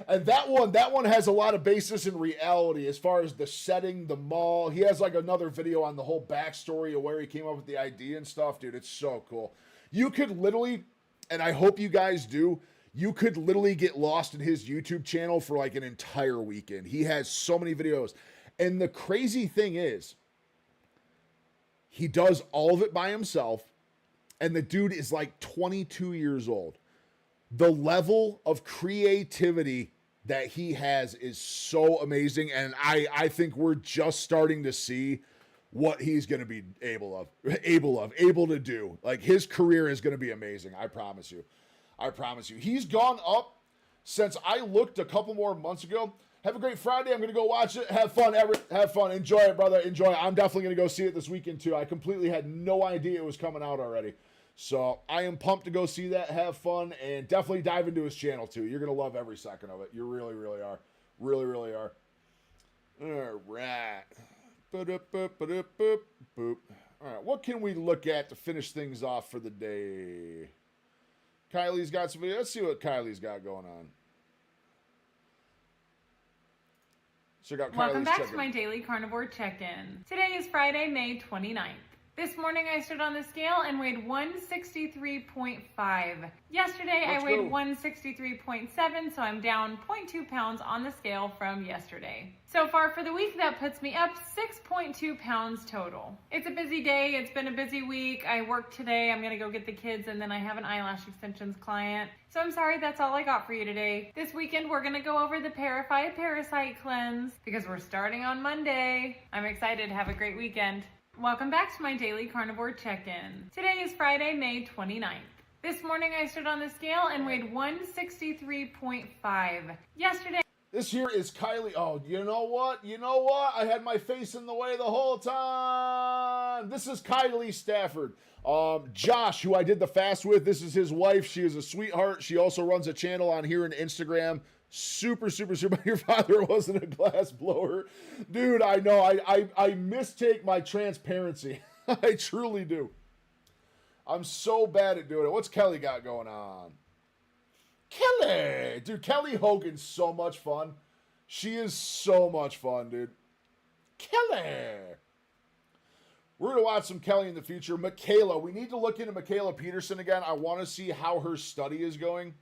And that one has a lot of basis in reality as far as the setting, the mall. He has like another video on the whole backstory of where he came up with the idea and stuff. Dude, it's so cool. You could literally, and I hope you guys do, you could literally get lost in his YouTube channel for like an entire weekend. He has so many videos. And the crazy thing is, he does all of it by himself, and the dude is like 22 years old. The level of creativity that he has is so amazing, and I think we're just starting to see what he's going to be able to do. Like, his career is going to be amazing. I promise you. I promise you. He's gone up since I looked a couple more months ago. Have a great Friday. I'm going to go watch it. Have fun, Everett. Have fun. Enjoy it, brother. Enjoy it. I'm definitely going to go see it this weekend, too. I completely had no idea it was coming out already. So I am pumped to go see that. Have fun. And definitely dive into his channel, too. You're going to love every second of it. You really, really are. Really, really are. All right. Boop. All right. What can we look at to finish things off for the day? Kylie's got some video. Let's see what Kylie's got going on. Welcome back to my daily carnivore check-in. Today is Friday, May 29th. This morning I stood on the scale and weighed 163.5. Yesterday I weighed 163.7, so I'm down 0.2 pounds on the scale from yesterday. So far for the week, that puts me up 6.2 pounds total. It's a busy day. It's been a busy week. I work today. I'm gonna go get the kids, and then I have an eyelash extensions client. So I'm sorry, that's all I got for you today. This weekend, we're gonna go over the Parafy Parasite Cleanse because we're starting on Monday. I'm excited. Have a great weekend. Welcome back to my daily carnivore check-in. Today is Friday, May 29th. This morning I stood on the scale and weighed 163.5. Yesterday... This here is Kylie. Oh, you know what? You know what? I had my face in the way the whole time. This is Kylie Stafford. Josh, who I did the fast with, this is his wife. She is a sweetheart. She also runs a channel on here on Instagram. Super. Your father wasn't a glass blower. Dude, I know. I mistake my transparency. I truly do. I'm so bad at doing it. What's Kelly got going on? Kelly! Dude, Kelly Hogan's so much fun. She is so much fun, dude. Kelly! We're going to watch some Kelly in the future. Michaela. We need to look into Michaela Peterson again. I want to see how her study is going.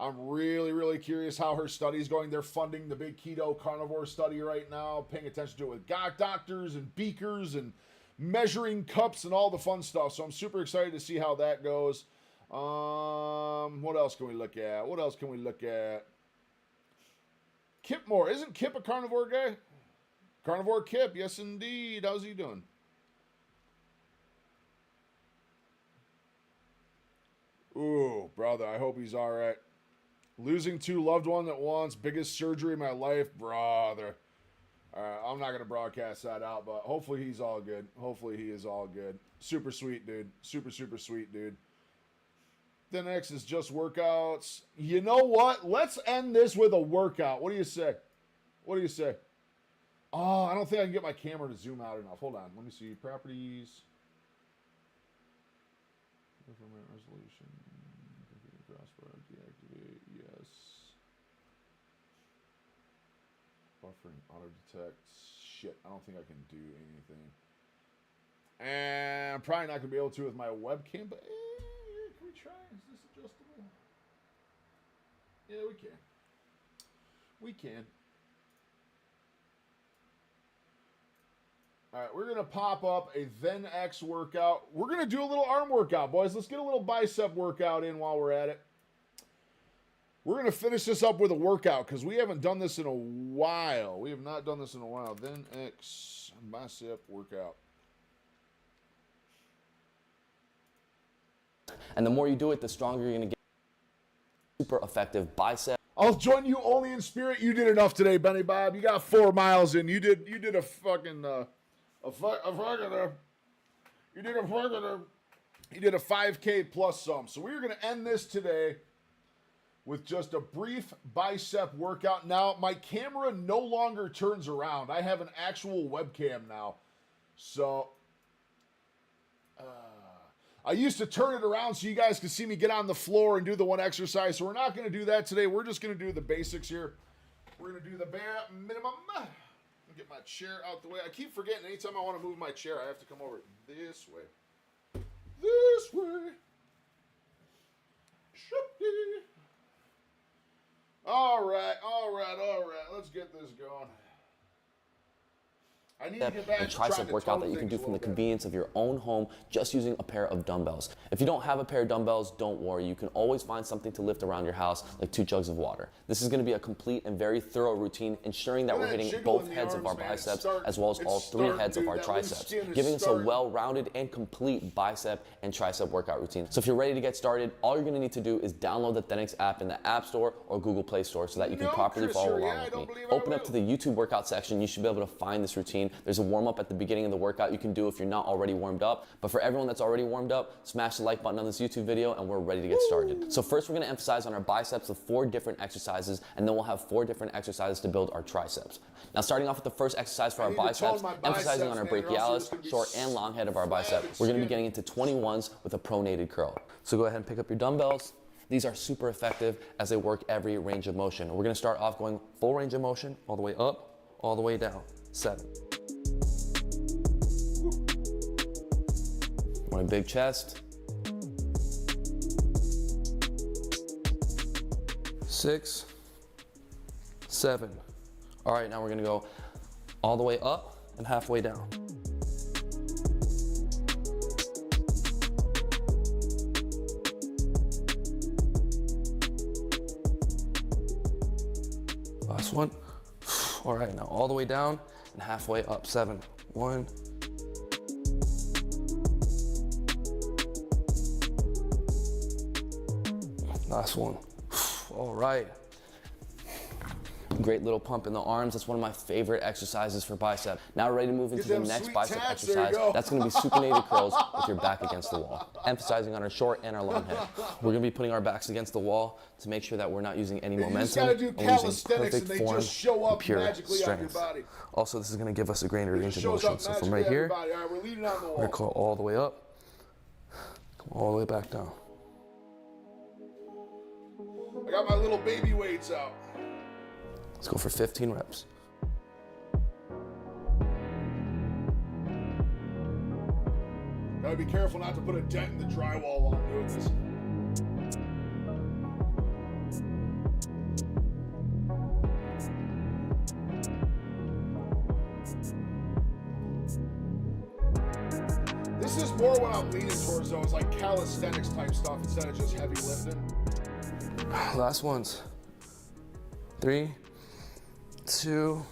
I'm really curious how her study is going. They're funding the big keto carnivore study right now, paying attention to it with doctors and beakers and measuring cups and all the fun stuff. So I'm super excited to see how that goes. What else can we look at? Kip Moore. Isn't Kip a carnivore guy? Carnivore Kip. Yes, indeed. How's he doing? Ooh, brother. I hope he's all right. Losing 2 loved ones at once. Biggest surgery of my life. Brother. All right, I'm not going to broadcast that out, but hopefully he's all good. Hopefully he is all good. Super sweet, dude. Super sweet, dude. The next is just workouts. You know what? Let's end this with a workout. What do you say? Oh, I don't think I can get my camera to zoom out enough. Hold on. Let me see. Properties. Resolution. Crossbar. Deactivate. Yes. Buffering. Auto detect. Shit. I don't think I can do anything. And I'm probably not going to be able to with my webcam, but... Can we try? Is this adjustable? Yeah, we can. We can. All right, we're going to pop up a then X workout. We're going to do a little arm workout, boys. Let's get a little bicep workout in while we're at it. We're going to finish this up with a workout because we haven't done this in a while. We have not done this in a while. Then X bicep workout. And the more you do it, the stronger you're going to get. Super effective bicep. I'll join you only in spirit. You did enough today, Benny Bob. You got 4 miles in. You did a fucking you did a 5K plus some. So we're going to end this today with just a brief bicep workout. Now, my camera no longer turns around. I have an actual webcam now. So I used to turn it around so you guys could see me get on the floor and do the one exercise. So we're not going to do that today. We're just going to do the basics here. We're going to do the bare minimum. Get my chair out the way. I keep forgetting anytime I want to move my chair, I have to come over this way. This way. All right. Let's get this going. I need to get back a tricep workout that you can do from the convenience of your own home just using a pair of dumbbells. If you don't have a pair of dumbbells, don't worry. You can always find something to lift around your house, like 2 jugs of water. This is going to be a complete and very thorough routine, ensuring that we're hitting both heads of our biceps as well as all 3 heads of our triceps, giving us a well-rounded and complete bicep and tricep workout routine. So if you're ready to get started, all you're going to need to do is download the Thenx app in the App Store or Google Play Store so that you can properly follow along with me. Open up to the YouTube workout section. You should be able to find this routine. There's a warm-up at the beginning of the workout you can do if you're not already warmed up. But for everyone that's already warmed up, smash the like button on this YouTube video and we're ready to get started. So first we're going to emphasize on our biceps with 4 different exercises, and then we'll have 4 different exercises to build our triceps. Now starting off with the first exercise for our biceps, emphasizing on our brachialis, short and long head of our bicep. We're going to be getting into 21s with a pronated curl. So go ahead and pick up your dumbbells. These are super effective as they work every range of motion. We're going to start off going full range of motion, all the way up, all the way down. 7. Want a big chest. 6, 7. All right, now we're gonna go all the way up and halfway down. Last one. All right, now all the way down and halfway up. 7. 1. Last one. All right. Great little pump in the arms. That's one of my favorite exercises for bicep. Now we're ready to move into the next bicep exercise. That's going to be supinated curls with your back against the wall. Emphasizing on our short and our long head. We're going to be putting our backs against the wall to make sure that we're not using any momentum. You just gotta do calisthenics and they just show up magically on your body. Also, this is going to give us a greater range of motion. So from right here, we're leaning on the wall. We're going to call all the way up, come all the way back down. I got my little baby weights out. Let's go for 15 reps. Gotta be careful not to put a dent in the drywall while I'm doing this. This is more what I'm leaning towards though. It's like calisthenics type stuff instead of just heavy lifting. Last ones. 3, 2,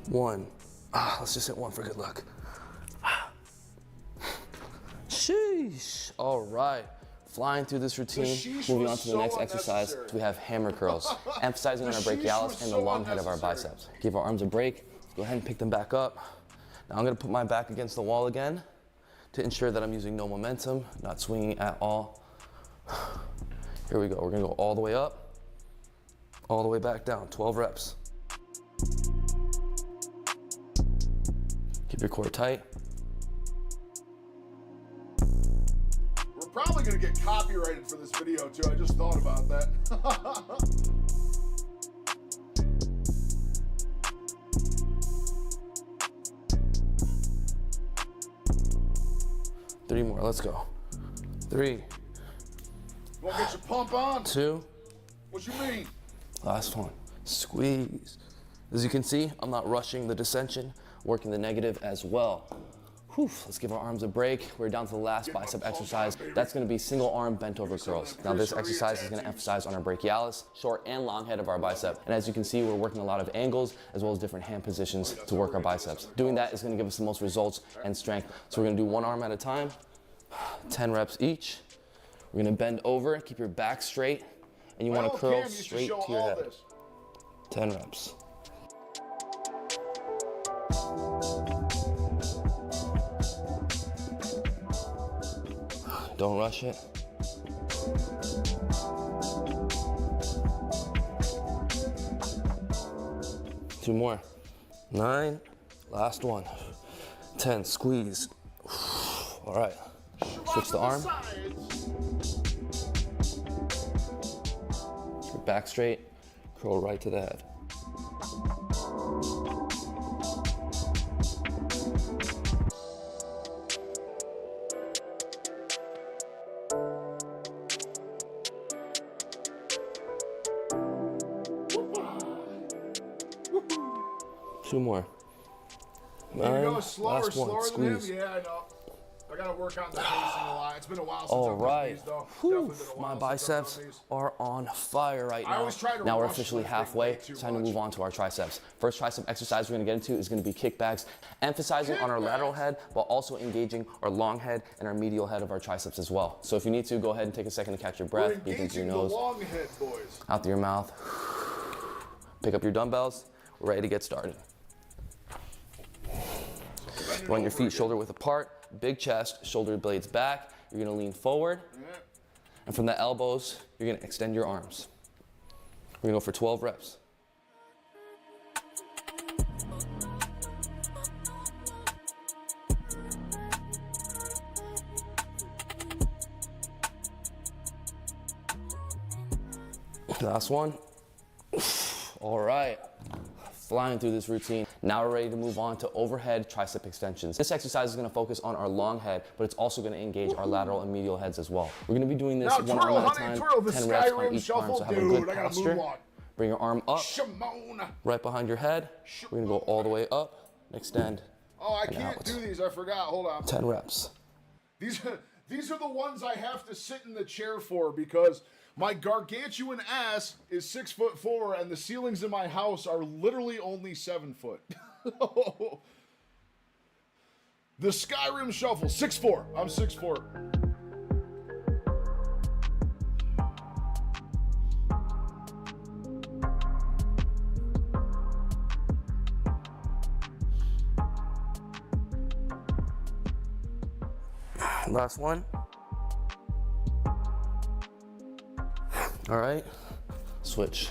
1. Let's just hit 1 for good luck. Sheesh. All right. Flying through this routine. Moving on to the next exercise, we have hammer curls. Emphasizing on our brachialis and the long head of our biceps. Give our arms a break. Go ahead and pick them back up. Now I'm going to put my back against the wall again to ensure that I'm using no momentum, not swinging at all. Here we go. We're going to go all the way up, all the way back down. 12 reps. Keep your core tight. We're probably going to get copyrighted for this video too. I just thought about that. 3 more. Let's go. 3. Want to get your pump on? 2. What you mean? Last one. Squeeze. As you can see, I'm not rushing the descension, working the negative as well. Whew, let's give our arms a break. We're down to the last bicep exercise. That's gonna be single arm bent over curls. Now this exercise is gonna emphasize on our brachialis, short and long head of our bicep. And as you can see, we're working a lot of angles as well as different hand positions to work our biceps. Doing that is gonna give us the most results and strength. So we're gonna do one arm at a time, 10 reps each. We're gonna bend over, keep your back straight, and you wanna curl straight to your head. 10 reps. Don't rush it. Two more. 9, last one. 10, squeeze. All right, switch the arm. Your back straight, curl right to the head. Two more. 9, last one, squeeze. Yeah, I know. I gotta work on the pacing a lot. It's been a while since All I've right. done these, though. Whew. Definitely been a My while biceps since I've done these. are on fire right I now. always try to Now we're rush officially lifting halfway. way too It's time to much. move on to our triceps. First tricep exercise we're gonna get into is gonna be kickbacks, emphasizing on our lateral head while also engaging our long head and our medial head of our triceps as well. So if you need to, go ahead and take a second to catch your breath. Breathe into your nose, the long head, boys. out through your mouth. Pick up your dumbbells. We're ready to get started. You want your feet shoulder width apart, big chest, shoulder blades back. You're gonna lean forward. And from the elbows, you're gonna extend your arms. We're gonna go for 12 reps. Last one. All right. Flying through this routine. Now we're ready to move on to overhead tricep extensions. This exercise is gonna focus on our long head, but it's also gonna engage our lateral and medial heads as well. We're gonna be doing this one arm at a time, 10 reps on each arm, so have a good posture. Bring your arm up, right behind your head. We're gonna go all the way up, extend, Oh, I can't do these. I forgot. Hold on. 10 reps. These are the ones I have to sit in the chair for because my gargantuan ass is 6'4" and the ceilings in my house are literally only 7 foot. The Skyrim Shuffle, 6'4". I'm 6'4". Last one. All right, switch.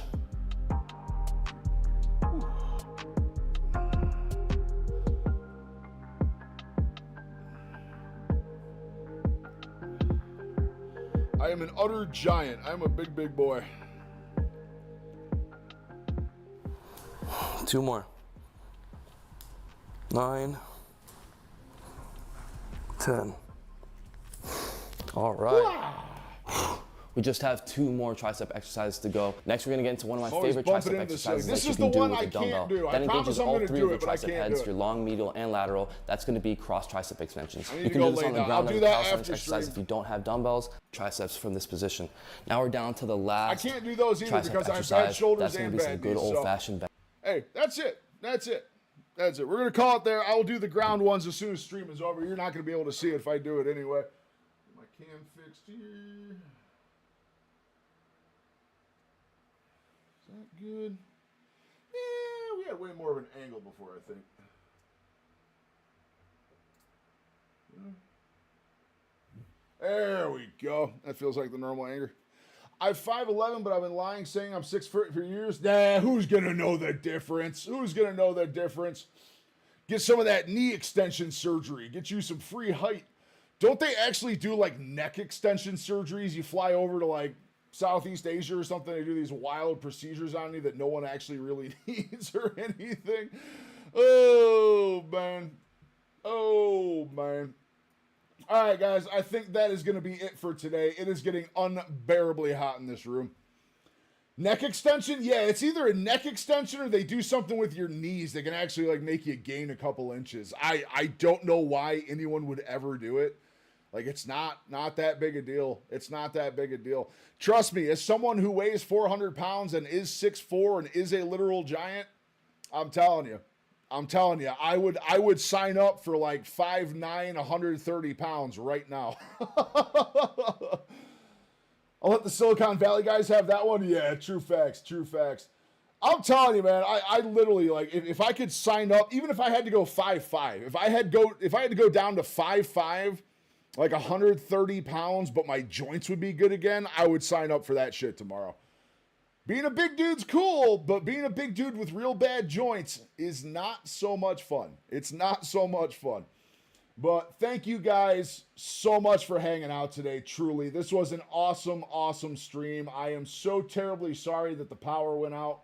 I am an utter giant. I'm a big, big boy. 2 more. 9, 10. All right. We just have 2 more tricep exercises to go. Next, we're gonna get into one of my favorite tricep exercises that you can do with a dumbbell. That engages all 3 of your tricep heads, your long, medial, and lateral. That's gonna be cross tricep extensions. You can do this on the ground as a calisthenics exercise if you don't have dumbbells. Triceps from this position. Now we're down to the last. I can't do those either because I have bad shoulders and bad knees. That's gonna be some good old-fashioned back. Hey, that's it. That's it. That's it. We're gonna call it there. I will do the ground ones as soon as stream is over. You're not gonna be able to see it if I do it anyway. My cam fixed here. Is that good? Yeah, we had way more of an angle before, I think. There we go. That feels like the normal angle. I'm 5'11", but I've been lying saying I'm 6 foot for years. Nah, who's gonna know the difference? Who's gonna know the difference? Get some of that knee extension surgery. Get you some free height. Don't they actually do like neck extension surgeries? You fly over to like Southeast Asia or something, they do these wild procedures on you that no one actually really needs or anything. Oh, man. Oh, man. All right, guys, I think that is going to be it for today. It is getting unbearably hot in this room. Neck extension? Yeah, it's either a neck extension or they do something with your knees. They can actually like make you gain a couple inches. I don't know why anyone would ever do it. Like, it's not that big a deal. It's not that big a deal. Trust me, as someone who weighs 400 pounds and is 6'4" and is a literal giant, I'm telling you, I would sign up for like 5'9", 130 pounds right now. I'll let the Silicon Valley guys have that one. Yeah, true facts, true facts. I'm telling you, man, I literally, like, if I could sign up, even if I had to go 5'5", if I had to go down to 5'5", like 130 pounds, but my joints would be good again, I would sign up for that shit tomorrow. Being a big dude's cool, but being a big dude with real bad joints is not so much fun. It's not so much fun. But thank you guys so much for hanging out today, truly. This was an awesome, awesome stream. I am so terribly sorry that the power went out.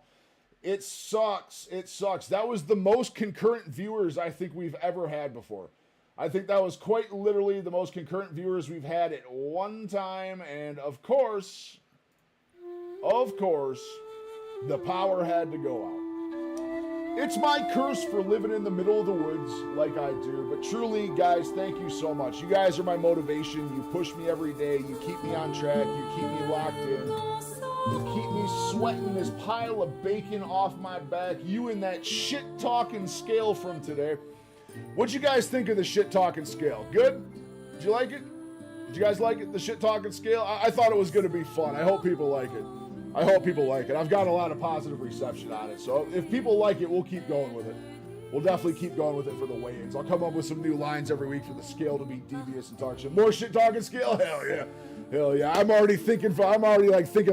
It sucks. It sucks. That was the most concurrent viewers I think we've ever had before. I think that was quite literally the most concurrent viewers we've had at one time. And of course, the power had to go out. It's my curse for living in the middle of the woods like I do. But truly, guys, thank you so much. You guys are my motivation. You push me every day. You keep me on track. You keep me locked in. You keep me sweating this pile of bacon off my back. You and that shit-talking scale from today. What'd you guys think of the shit-talking scale? Good? Did you like it? Did you guys like it, the shit-talking scale? I thought it was going to be fun. I hope people like it. I hope people like it. I've got a lot of positive reception on it. So if people like it, we'll keep going with it. We'll definitely keep going with it for the weigh-ins. I'll come up with some new lines every week for the scale to be devious and talk shit. More shit-talking scale? Hell yeah. Hell yeah. I'm already thinking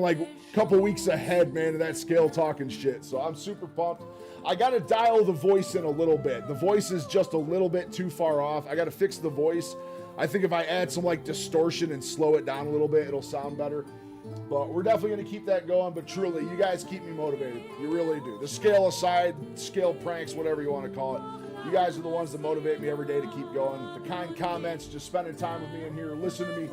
like a couple weeks ahead, man, of that scale talking shit. So I'm super pumped. I got to dial the voice in a little bit. The voice is just a little bit too far off. I got to fix the voice. I think if I add some like distortion and slow it down a little bit, it'll sound better. But we're definitely going to keep that going. But truly, you guys keep me motivated. You really do. The scale aside, scale pranks, whatever you want to call it. You guys are the ones that motivate me every day to keep going. The kind comments, just spending time with me in here, listening to me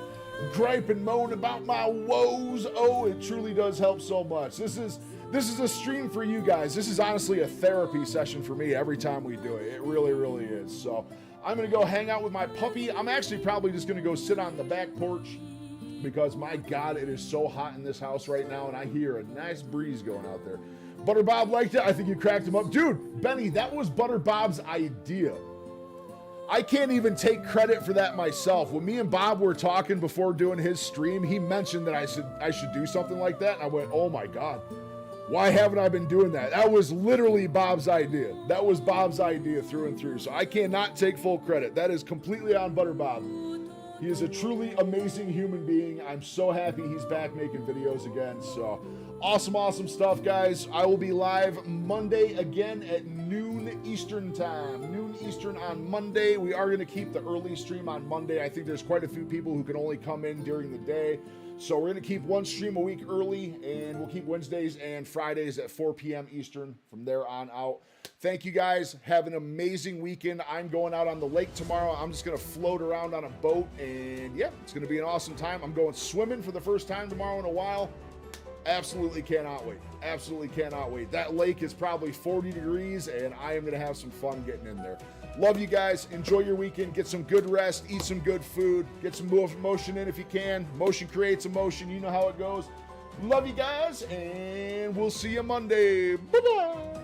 gripe and moan about my woes. Oh, it truly does help so much. This is a stream for you guys. This is honestly a therapy session for me every time we do it. It really, really is. So I'm going to go hang out with my puppy. I'm actually probably just going to go sit on the back porch because, my God, it is so hot in this house right now, and I hear a nice breeze going out there. Butter Bob liked it. I think you cracked him up. Dude, Benny, that was Butter Bob's idea. I can't even take credit for that myself. When me and Bob were talking before doing his stream, he mentioned that I should do something like that, and I went, oh my God. Why haven't I been doing that? That was literally Bob's idea. That was Bob's idea through and through. So I cannot take full credit. That is completely on Butter Bob. He is a truly amazing human being. I'm so happy he's back making videos again. So awesome, awesome stuff, guys. I will be live Monday again at noon Eastern time. Noon Eastern on Monday. We are going to keep the early stream on Monday. I think there's quite a few people who can only come in during the day. So we're going to keep one stream a week early, and we'll keep Wednesdays and Fridays at 4 p.m. Eastern from there on out. Thank you guys. Have an amazing weekend. I'm going out on the lake tomorrow. I'm just going to float around on a boat, and yeah, it's going to be an awesome time. I'm going swimming for the first time tomorrow in a while. Absolutely cannot wait. Absolutely cannot wait. That lake is probably 40 degrees, and I am going to have some fun getting in there. Love you guys. Enjoy your weekend. Get some good rest. Eat some good food. Get some motion in if you can. Motion creates emotion. You know how it goes. Love you guys, and we'll see you Monday. Bye-bye.